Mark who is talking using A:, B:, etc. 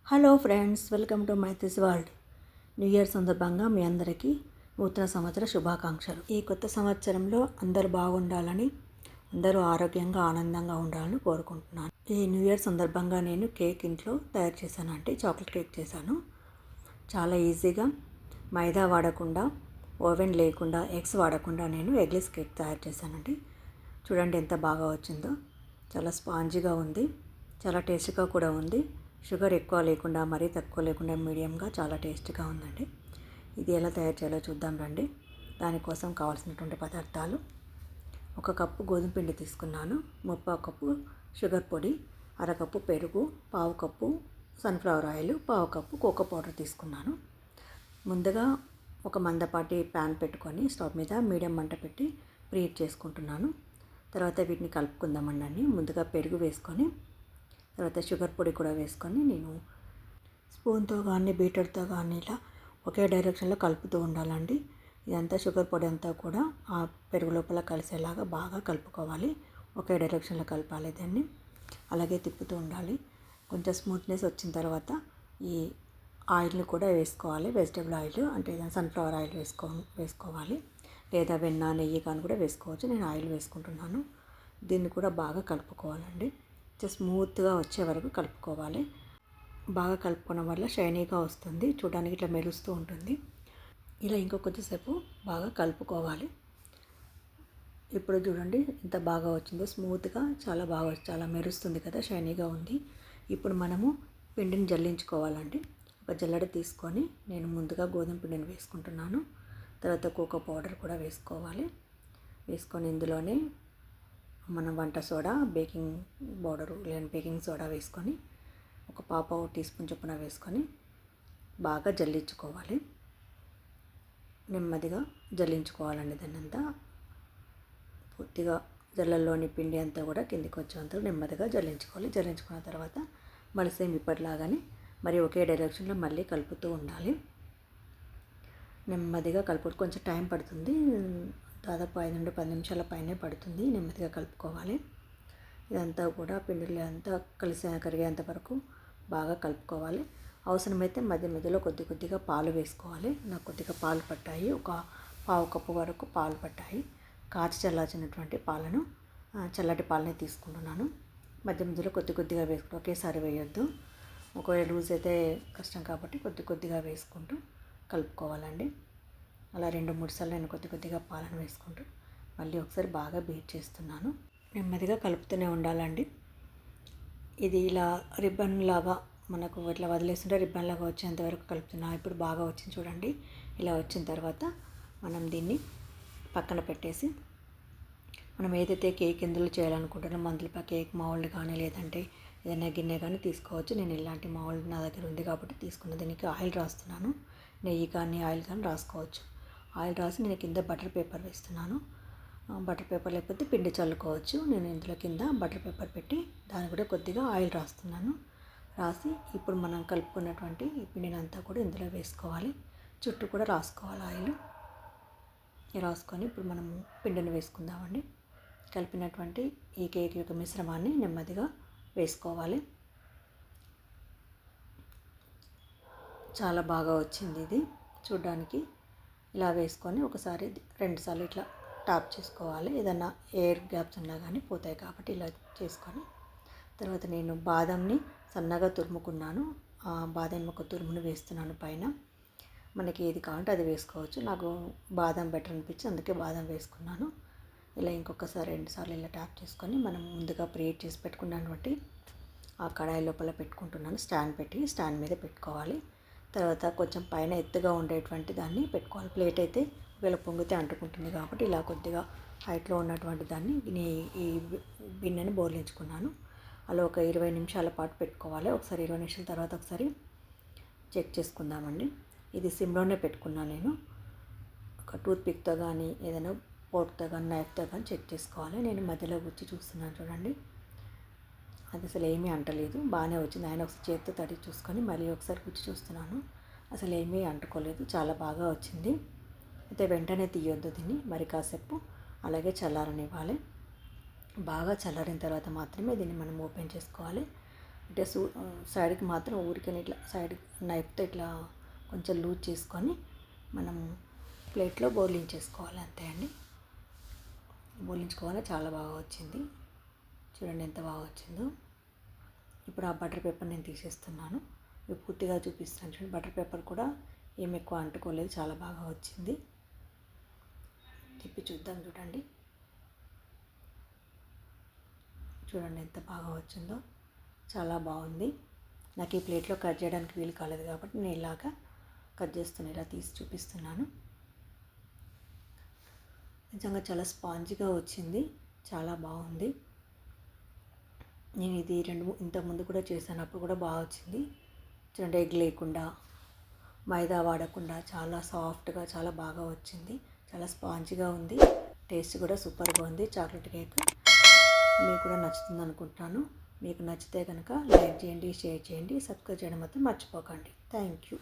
A: Hello friends, welcome to Maithri's world. New year సందర్భంగా మీ అందరికీ నూతన సంవత్సర శుభాకాంక్షలు. ఈ కొత్త సంవత్సరంలో అందరూ బాగుండాలని, అందరూ ఆరోగ్యంగా ఆనందంగా ఉండాలని కోరుకుంటున్నాను. ఈ న్యూ ఇయర్ సందర్భంగా నేను కేక్ ఇంట్లో తయారు చేశాను. అంటే చాక్లెట్ కేక్ చేశాను. చాలా ఈజీగా మైదా వాడకుండా, ఓవెన్ లేకుండా, ఎగ్స్ వాడకుండా నేను ఎగ్లెస్ కేక్ తయారు చేశానండి. చూడండి ఎంత బాగా వచ్చిందో. చాలా స్పాంజీగా ఉంది, చాలా టేస్టీగా కూడా ఉంది. షుగర్ ఎక్కువ లేకుండా, మరీ తక్కువ లేకుండా మీడియంగా చాలా టేస్టీగా ఉందండి. ఇది ఎలా తయారు చేయాలో చూద్దాం రండి. దానికోసం కావాల్సినటువంటి పదార్థాలు: 1 కప్పు గోధుమ పిండి తీసుకున్నాను, 1/4 కప్పు షుగర్ పొడి, 1/2 కప్పు పెరుగు, 1/4 cup sunflower oil, 1/4 cup cocoa powder తీసుకున్నాను. ముందుగా ఒక మందపాటి ప్యాన్ పెట్టుకొని స్టవ్ మీద మీడియం మంట పెట్టి ప్రీహీట్ చేసుకుంటున్నాను. తర్వాత వీటిని కలుపుకుందామండి. ముందుగా పెరుగు వేసుకొని, తర్వాత షుగర్ పొడి కూడా వేసుకొని నేను స్పూన్తో కానీ బీటర్తో కానీ ఇలా ఒకే డైరెక్షన్లో కలుపుతూ ఉండాలండి. ఇదంతా షుగర్ పొడి అంతా కూడా ఆ పెరుగు లోపల కలిసేలాగా బాగా కలుపుకోవాలి. ఒకే డైరెక్షన్లో కలపాలి దాన్ని. అలాగే తిప్పుతూ ఉండాలి. కొంచెం స్మూత్నెస్ వచ్చిన తర్వాత ఈ ఆయిల్ని కూడా వేసుకోవాలి. వెజిటబుల్ ఆయిల్ అంటే సన్ఫ్లవర్ ఆయిల్ వేసుకోవాలి. లేదా వెన్న, నెయ్యి కానీ కూడా వేసుకోవచ్చు. నేను ఆయిల్ వేసుకుంటున్నాను. దీన్ని కూడా బాగా కలుపుకోవాలండి. స్మూత్గా వచ్చే వరకు కలుపుకోవాలి. బాగా కలుపుకోవడం వల్ల షైనీగా వస్తుంది, చూడడానికి ఇట్లా మెరుస్తూ ఉంటుంది. ఇలా కొద్దిసేపు బాగా కలుపుకోవాలి. ఇప్పుడు చూడండి ఎంత బాగా వచ్చిందో, స్మూత్గా చాలా బాగా చాలా మెరుస్తుంది కదా, షైనీగా ఉంది. ఇప్పుడు మనము పిండిని జల్లించుకోవాలండి. ఒక జల్లెడ తీసుకొని నేను ముందుగా గోధుమ పిండిని వేసుకుంటున్నాను. తర్వాత కోకో పౌడర్ కూడా వేసుకోవాలి. వేసుకొని ఇందులోనే మనం వంట సోడా, బేకింగ్ పౌడరు లేదా బేకింగ్ సోడా వేసుకొని ఒక 1/4 టీ స్పూన్ చొప్పున వేసుకొని బాగా జల్లించుకోవాలి. నెమ్మదిగా జల్లించుకోవాలండి. దాన్ని అంతా పూర్తిగా జల్లల్లోని పిండి అంతా కూడా కిందికి వచ్చేంత నెమ్మదిగా జల్లించుకోవాలి. జల్లించుకున్న తర్వాత మళ్ళీ సేమ్ ఇప్పటిలాగానే మరి ఒకే డైరెక్షన్లో మళ్ళీ కలుపుతూ ఉండాలి. నెమ్మదిగా కలుపు. కొంచెం టైం పడుతుంది, దాదాపు 5 నుండి 10 నిమిషాల పైనే పడుతుంది. నెమ్మదిగా కలుపుకోవాలి. ఇదంతా కూడా పిండిలో అంతా కరిగేంత వరకు బాగా కలుపుకోవాలి. అవసరమైతే మధ్య మధ్యలో కొద్దిగా పాలు వేసుకోవాలి. నాకు కొద్దిగా పాలు పట్టాయి, ఒక 1/4 కప్పు వరకు పాలు పట్టాయి. కాచి చల్లార్చినటువంటి పాలను, చల్లటి పాలనే తీసుకుంటున్నాను. మధ్య మధ్యలో కొద్దిగా వేసుకుంటూ, ఒకేసారి వేయొద్దు. ఒకవేళ లూజ్ అయితే కష్టం కాబట్టి కొద్దిగా వేసుకుంటూ కలుపుకోవాలండి. అలా 2-3 సార్లు నేను కొద్దిగా పాలను వేసుకుంటూ మళ్ళీ ఒకసారి బాగా బీట్ చేస్తున్నాను. నెమ్మదిగా కలుపుతూనే ఉండాలండి. ఇది ఇలా రిబ్బన్ లాగా మనకు ఇట్లా వదిలేస్తుంటే రిబ్బన్ లాగా వచ్చేంత వరకు కలుపుతున్నా. ఇప్పుడు బాగా వచ్చింది చూడండి. ఇలా వచ్చిన తర్వాత మనం దీన్ని పక్కన పెట్టేసి, మనం ఏదైతే కేక్ ఎందులో చేయాలనుకుంటున్నామో అందులో కేక్ మౌల్డ్ కానీ లేదంటే ఏదైనా గిన్నె కానీ తీసుకోవచ్చు. నేను ఇలాంటి మౌల్డ్ నా దగ్గర ఉంది కాబట్టి తీసుకున్న. దీనికి ఆయిల్ రాస్తున్నాను. నెయ్యి కానీ ఆయిల్ కానీ రాసుకోవచ్చు. ఆయిల్ రాసి నేను కింద బటర్ పేపర్ వేస్తున్నాను. బటర్ పేపర్ లేకపోతే పిండి చల్లుకోవచ్చు. నేను ఇందులో కింద బటర్ పేపర్ పెట్టి దాన్ని కూడా కొద్దిగా ఆయిల్ రాస్తున్నాను. రాసి ఇప్పుడు మనం కలుపుకున్నటువంటి ఈ పిండిని అంతా కూడా ఇందులో వేసుకోవాలి. చుట్టూ కూడా రాసుకోవాలి ఆయిల్. రాసుకొని ఇప్పుడు మనం పిండిని వేసుకుందామండి. కలిపినటువంటి ఈ కేక్ యొక్క మిశ్రమాన్ని నెమ్మదిగా వేసుకోవాలి. చాలా బాగా వచ్చింది ఇది చూడడానికి. ఇలా వేసుకొని ఒకసారి 2 సార్లు ఇట్లా టాప్ చేసుకోవాలి. ఏదన్నా ఎయిర్ గ్యాప్స్ ఉన్నా కానీ పోతాయి కాబట్టి ఇలా చేసుకొని, తర్వాత నేను బాదంని సన్నగా తురుముకున్నాను. ఆ బాదం ఒక తురుమును వేస్తున్నాను పైన. మనకి ఏది కావాలంటే అది వేసుకోవచ్చు. నాకు బాదం బెటర్ అనిపించి అందుకే బాదం వేసుకున్నాను. ఇలా ఇంకొకసారి 2 సార్లు ఇలా ట్యాప్ చేసుకొని మనం ముందుగా ప్రీహీట్ చేసి పెట్టుకున్నటువంటి ఆ కడాయి లోపల పెట్టుకుంటున్నాను. స్టాండ్ మీద పెట్టుకోవాలి. తర్వాత కొంచెం పైన ఎత్తుగా ఉండేటువంటి దాన్ని పెట్టుకోవాలి. ప్లేట్ అయితే ఒకవేళ పొంగితే అంటుకుంటుంది కాబట్టి ఇలా కొద్దిగా హైట్లో ఉన్నటువంటి దాన్ని ఈ బిన్నెని బోర్లించుకున్నాను. అలా ఒక 20 నిమిషాల పాటు పెట్టుకోవాలి. ఒకసారి 20 నిమిషాల తర్వాత ఒకసారి చెక్ చేసుకుందామండి. ఇది సిమ్లోనే పెట్టుకున్నాను నేను. ఒక టూత్పిక్తో కానీ ఏదైనా ఫోర్క్తో కానీ నైఫ్తో కానీ చెక్ చేసుకోవాలి. నేను మధ్యలో గుచ్చి చూస్తున్నాను చూడండి. అది అసలు ఏమీ అంటలేదు, బాగానే వచ్చింది. ఆయన ఒకసారి చేతితో తడి చూసుకొని మళ్ళీ ఒకసారి గుచ్చి చూస్తున్నాను. అసలు ఏమీ అంటుకోలేదు, చాలా బాగా వచ్చింది. అయితే వెంటనే తీయొద్దు దీన్ని, మరి కాసేపు అలాగే చల్లారనివ్వాలి. బాగా చల్లారిన తర్వాత మాత్రమే దీన్ని మనం ఓపెన్ చేసుకోవాలి. అంటే సైడ్కి మాత్రం ఊరికే ఇట్లా సైడ్ నైఫ్తో ఇట్లా కొంచెం లూజ్ చేసుకొని మనం ప్లేట్లో బోర్లించేసుకోవాలి, అంతే అండి. బోర్లించుకోవాలి. చాలా బాగా వచ్చింది, చూడండి ఎంత బాగా వచ్చిందో. ఇప్పుడు ఆ బటర్ పేపర్ నేను తీసేస్తున్నాను, ఇవి పూర్తిగా చూపిస్తాను. చూడండి బటర్ పేపర్ కూడా ఏం ఎక్కువ అంటుకోలేదు, చాలా బాగా వచ్చింది. తిప్పి చూద్దాం. చూడండి చూడండి ఎంత బాగా వచ్చిందో, చాలా బాగుంది. నాకు ఈ ప్లేట్లో కట్ చేయడానికి వీలు కాలేదు కాబట్టి నేను ఇలాగా కట్ చేస్తున్నాను, ఇలా తీసి చూపిస్తున్నాను. నిజంగా చాలా స్పాంజిగా వచ్చింది, చాలా బాగుంది. నేను ఇది ఇంతకుముందు కూడా చేశాను, అప్పుడు కూడా బాగా వచ్చింది. చూడండి ఎగ్ లేకుండా, మైదా వాడకుండా చాలా సాఫ్ట్గా చాలా బాగా వచ్చింది, చాలా స్పాంజిగా ఉంది. టేస్ట్ కూడా సూపర్గా ఉంది. చాక్లెట్ కేక్ మీకు కూడా నచ్చుతుంది అనుకుంటున్నాను. మీకు నచ్చితే కనుక లైక్ చేయండి, షేర్ చేయండి, సబ్స్క్రైబ్ చేయడం మాత్రం మర్చిపోకండి. Thank you.